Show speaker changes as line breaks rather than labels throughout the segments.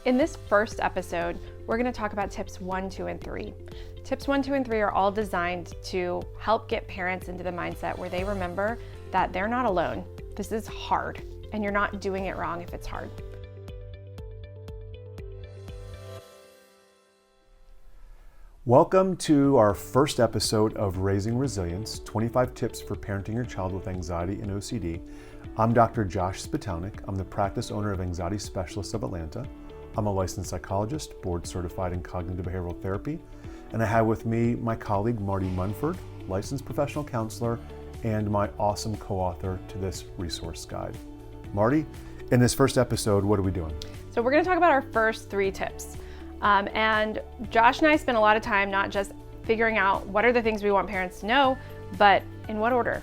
In this first episode, we're going to talk about tips 1, 2, and 3. Tips 1, 2, and 3 are all designed to help get parents into the mindset where they remember that they're not alone. This is hard, and you're not doing it wrong if it's hard.
Welcome to our first episode of Raising Resilience, 25 Tips for Parenting Your Child with Anxiety and OCD. I'm Dr. Josh Spitalnick. I'm the practice owner of Anxiety Specialists of Atlanta. I'm a licensed psychologist, board certified in cognitive behavioral therapy, and I have with me my colleague Marti Munford, licensed professional counselor, and my awesome co-author to this resource guide. Marti, in this first episode, what are we doing?
So we're going to talk about our first 3 tips. And Josh and I spent a lot of time not just figuring out what are the things we want parents to know, but in what order.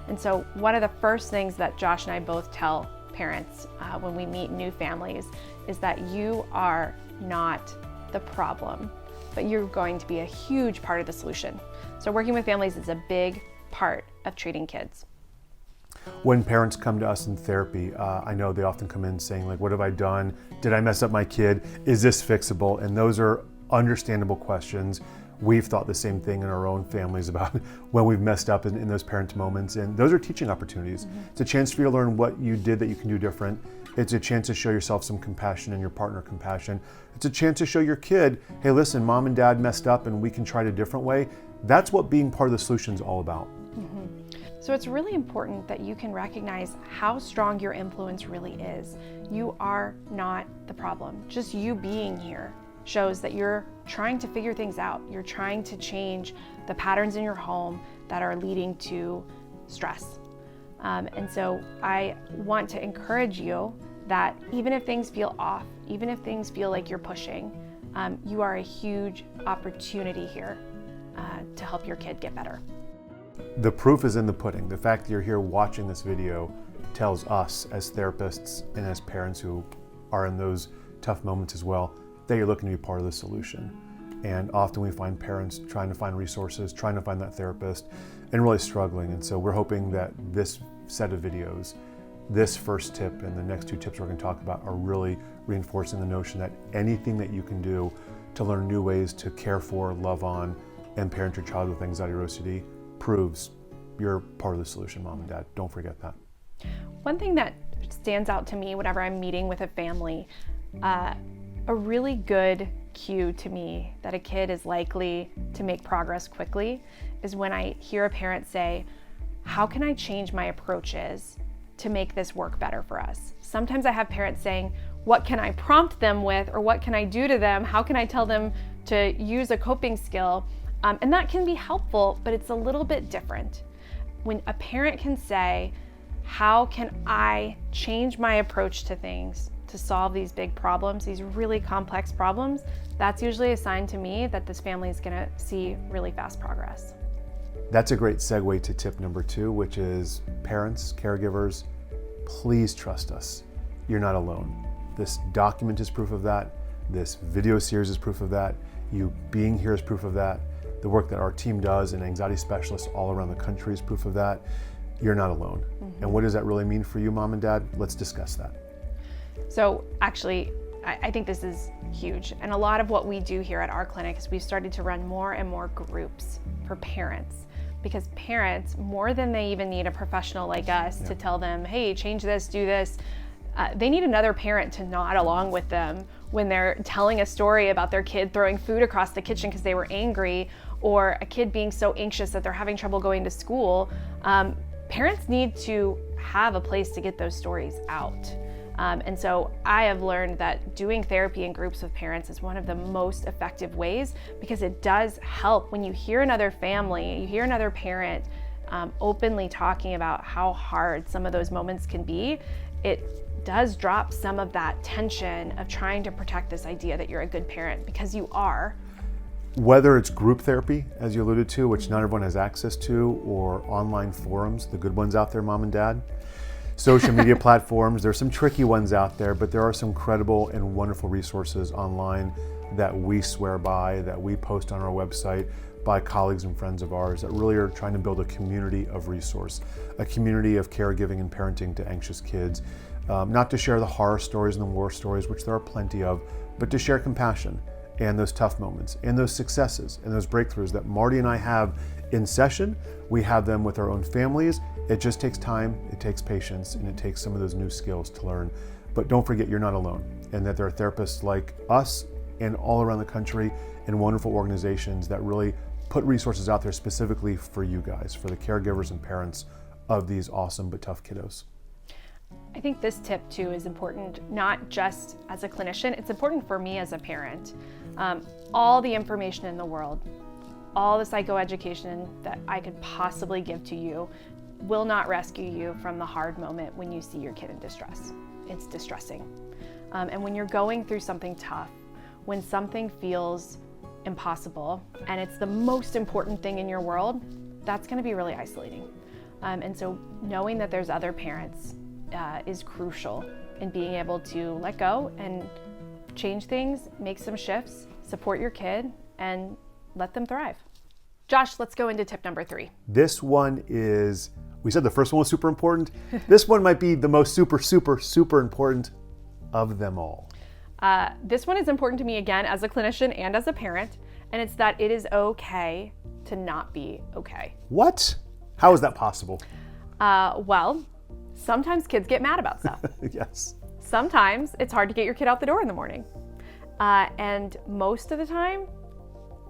And so one of the first things that Josh and I both tell parents when we meet new families is that you are not the problem, but you're going to be a huge part of the solution. So working with families is a big part of treating kids.
When parents come to us in therapy, I know they often come in saying, like, what have I done? Did I mess up my kid? Is this fixable? And those are understandable questions. We've thought the same thing in our own families about when we've messed up in those parent moments. And those are teaching opportunities. Mm-hmm. It's a chance for you to learn what you did that you can do different. It's a chance to show yourself some compassion and your partner compassion. It's a chance to show your kid, hey, listen, mom and dad messed up and we can try it a different way. That's what being part of the solution is all about.
Mm-hmm. So it's really important that you can recognize how strong your influence really is. You are not the problem. Just you being here shows that you're trying to figure things out. You're trying to change the patterns in your home that are leading to stress. And so I want to encourage you that even if things feel off, even if things feel like you're pushing, you are a huge opportunity here to help your kid get better.
The proof is in the pudding. The fact that you're here watching this video tells us as therapists and as parents who are in those tough moments as well, that you're looking to be part of the solution. And often we find parents trying to find resources, trying to find that therapist, and really struggling. And so we're hoping that this set of videos, this first tip and the next 2 tips we're going to talk about are really reinforcing the notion that anything that you can do to learn new ways to care for, love on, and parent your child with anxiety or OCD proves you're part of the solution, mom and dad. Don't forget that.
One thing that stands out to me whenever I'm meeting with a family, a really good cue to me that a kid is likely to make progress quickly is when I hear a parent say, how can I change my approaches to make this work better for us? Sometimes I have parents saying, what can I prompt them with, or what can I do to them? How can I tell them to use a coping skill? And that can be helpful, but it's a little bit different. When a parent can say, how can I change my approach to things to solve these big problems, these really complex problems, that's usually a sign to me that this family is gonna see really fast progress.
That's a great segue to tip number 2, which is parents, caregivers, please trust us. You're not alone. This document is proof of that. This video series is proof of that. You being here is proof of that. The work that our team does and anxiety specialists all around the country is proof of that. You're not alone. Mm-hmm. And what does that really mean for you, mom and dad? Let's discuss that.
So actually, I think this is huge. And a lot of what we do here at our clinic is we've started to run more and more groups for parents, because parents, more than they even need a professional like us to tell them, hey, change this, do this, they need another parent to nod along with them when they're telling a story about their kid throwing food across the kitchen because they were angry, or a kid being so anxious that they're having trouble going to school. Parents need to have a place to get those stories out. And so I have learned that doing therapy in groups with parents is one of the most effective ways, because it does help when you hear another family, you hear another parent openly talking about how hard some of those moments can be. It does drop some of that tension of trying to protect this idea that you're a good parent, because you are.
Whether it's group therapy, as you alluded to, which not everyone has access to, or online forums, the good ones out there, mom and dad, social media platforms, there's some tricky ones out there, but there are some credible and wonderful resources online that we swear by, that we post on our website by colleagues and friends of ours that really are trying to build a community of resource, a community of caregiving and parenting to anxious kids. Not to share the horror stories and the war stories, which there are plenty of, but to share compassion and those tough moments and those successes and those breakthroughs that Marti and I have in session. We have them with our own families. It just takes time, it takes patience, and it takes some of those new skills to learn. But don't forget, you're not alone, and that there are therapists like us and all around the country and wonderful organizations that really put resources out there specifically for you guys, for the caregivers and parents of these awesome but tough kiddos.
I think this tip too is important, not just as a clinician, it's important for me as a parent. All the information in the world, all the psychoeducation that I could possibly give to you will not rescue you from the hard moment when you see your kid in distress. It's distressing. And when you're going through something tough, when something feels impossible and it's the most important thing in your world, that's going to be really isolating. And so knowing that there's other parents is crucial in being able to let go and change things, make some shifts, support your kid, and let them thrive. Josh, let's go into tip number 3.
This one is, we said the first one was super important. This one might be the most super important of them all.
This one is important to me again as a clinician and as a parent, and it's that it is okay to not be okay.
What? How is that possible?
Well, sometimes kids get mad about stuff.
Yes.
Sometimes it's hard to get your kid out the door in the morning. And most of the time,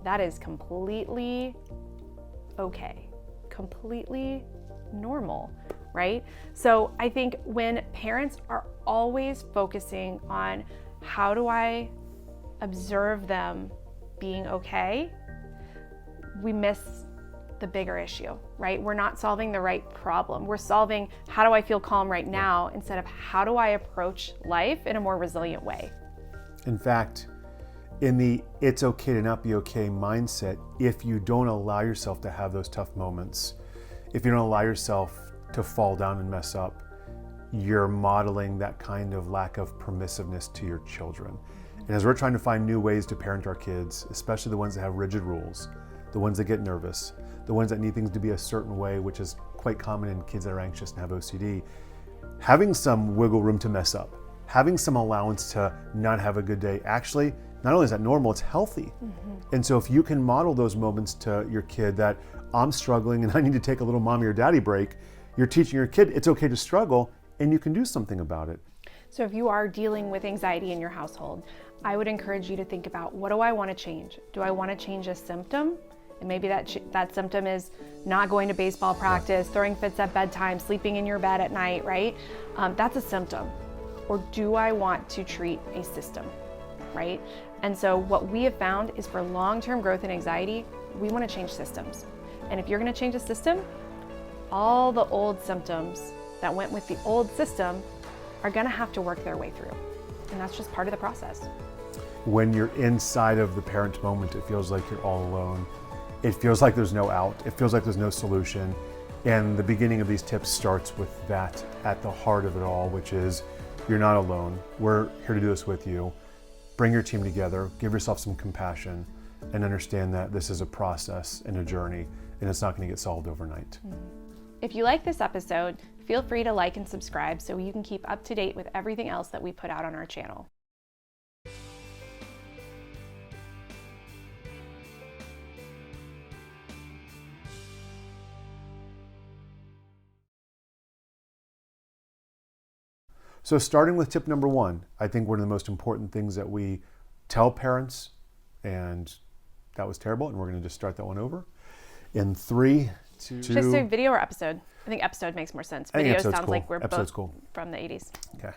that is completely okay, completely normal, right? So I think when parents are always focusing on how do I observe them being okay, we miss the bigger issue, right? We're not solving the right problem. We're solving how do I feel calm right now instead of how do I approach life in a more resilient way.
In fact, in the it's okay to not be okay mindset, if you don't allow yourself to have those tough moments, if you don't allow yourself to fall down and mess up, you're modeling that kind of lack of permissiveness to your children. And as we're trying to find new ways to parent our kids, especially the ones that have rigid rules, the ones that get nervous, the ones that need things to be a certain way, which is quite common in kids that are anxious and have OCD, having some wiggle room to mess up, having some allowance to not have a good day, actually, not only is that normal, it's healthy. Mm-hmm. And so if you can model those moments to your kid that I'm struggling and I need to take a little mommy or daddy break, you're teaching your kid it's okay to struggle and you can do something about it.
So if you are dealing with anxiety in your household, I would encourage you to think about, what do I want to change? Do I want to change a symptom? And maybe that symptom is not going to baseball practice, throwing fits at bedtime, sleeping in your bed at night, right? That's a symptom. Or do I want to treat a system, right? And so what we have found is for long-term growth in anxiety, we want to change systems. And if you're going to change a system, all the old symptoms that went with the old system are going to have to work their way through. And that's just part of the process.
When you're inside of the parent moment, it feels like you're all alone. It feels like there's no out. It feels like there's no solution. And the beginning of these tips starts with that at the heart of it all, which is you're not alone. We're here to do this with you. Bring your team together, give yourself some compassion, and understand that this is a process and a journey, and it's not going to get solved overnight.
If you like this episode, feel free to like and subscribe so you can keep up to date with everything else that we put out on our channel.
So starting with tip number 1, I think one of the most important things that we tell parents, and that was terrible, and we're going to just start that one over. In 3, 2...
Should I say video or episode? I think episode makes more sense. Video sounds
cool.
like we're
Episode's
both
cool.
From the 80s.
Okay.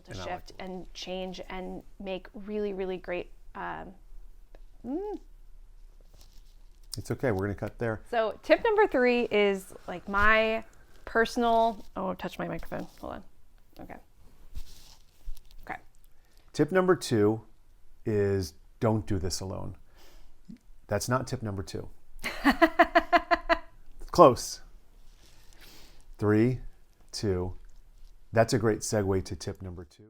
To shift and change and make really, really great...
It's okay. We're going to cut there.
So tip number 3 is like my personal... Oh, touch my microphone. Hold on. Okay.
Tip number 2 is don't do this alone. That's not tip number 2. Close. 3, 2. That's a great segue to tip number 2.